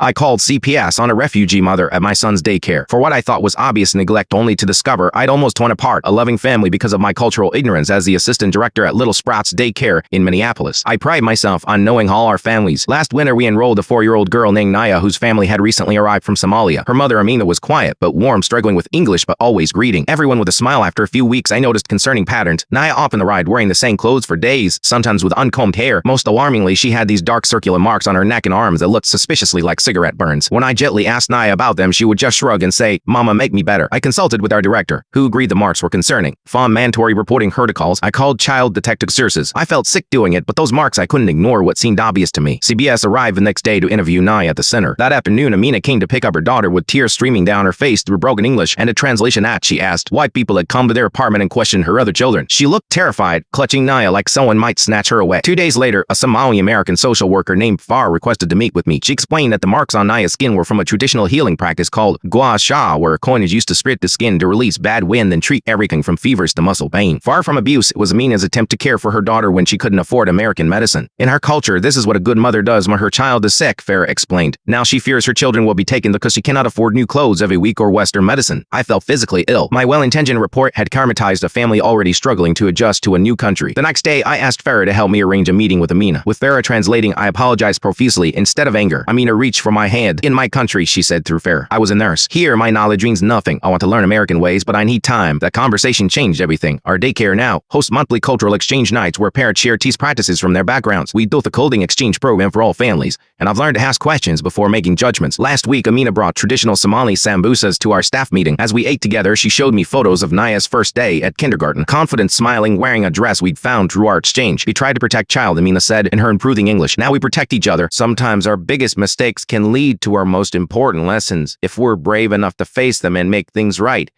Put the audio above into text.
I called CPS on a refugee mother at my son's daycare for what I thought was obvious neglect, only to discover I'd almost torn apart a loving family because of my cultural ignorance as the assistant director at Little Sprouts Daycare in Minneapolis. I pride myself on knowing all our families. Last winter, we enrolled a 4-year-old girl named Naya whose family had recently arrived from Somalia. Her mother, Amina, was quiet but warm, struggling with English but always greeting everyone with a smile. After a few weeks, I noticed concerning patterns. Naya often arrived wearing the same clothes for days, sometimes with uncombed hair. Most alarmingly, she had these dark circular marks on her neck and arms that looked suspiciously like cigarette burns. When I gently asked Naya about them, she would just shrug and say, "Mama, make me better." I consulted with our director, who agreed the marks were concerning. From mandatory reporting protocols, I called child detective services. I felt sick doing it, but those marks I couldn't ignore what seemed obvious to me. CBS arrived the next day to interview Naya at the center. That afternoon, Amina came to pick up her daughter with tears streaming down her face through broken English and a translation act. She asked why people had come to their apartment and questioned her other children. She looked terrified, clutching Naya like someone might snatch her away. 2 days later, a Somali-American social worker named Far requested to meet with me. She explained that the marks on Naya's skin were from a traditional healing practice called gua sha, where a coin is used to sprit the skin to release bad wind and treat everything from fevers to muscle pain. Far from abuse, it was Amina's attempt to care for her daughter when she couldn't afford American medicine. In her culture, this is what a good mother does when her child is sick, Farah explained. Now she fears her children will be taken because she cannot afford new clothes every week or Western medicine. I felt physically ill. My well-intentioned report had traumatized a family already struggling to adjust to a new country. The next day, I asked Farah to help me arrange a meeting with Amina. With Farah translating, I apologized profusely instead of anger. Amina reached for my hand. "In my country," she said through Farah, "I was a nurse. Here, my knowledge means nothing. I want to learn American ways, but I need time." That conversation changed everything. Our daycare now hosts monthly cultural exchange nights where parents share teach practices from their backgrounds. We built a coding exchange program for all families, and I've learned to ask questions before making judgments. Last week, Amina brought traditional Somali sambusas to our staff meeting. As we ate together, she showed me photos of Naya's first day at kindergarten. Confident, smiling, wearing a dress we'd found through our exchange. "We tried to protect child," Amina said in her improving English. "Now we protect each other. Sometimes our biggest mistakes can lead to our most important lessons if we're brave enough to face them and make things right."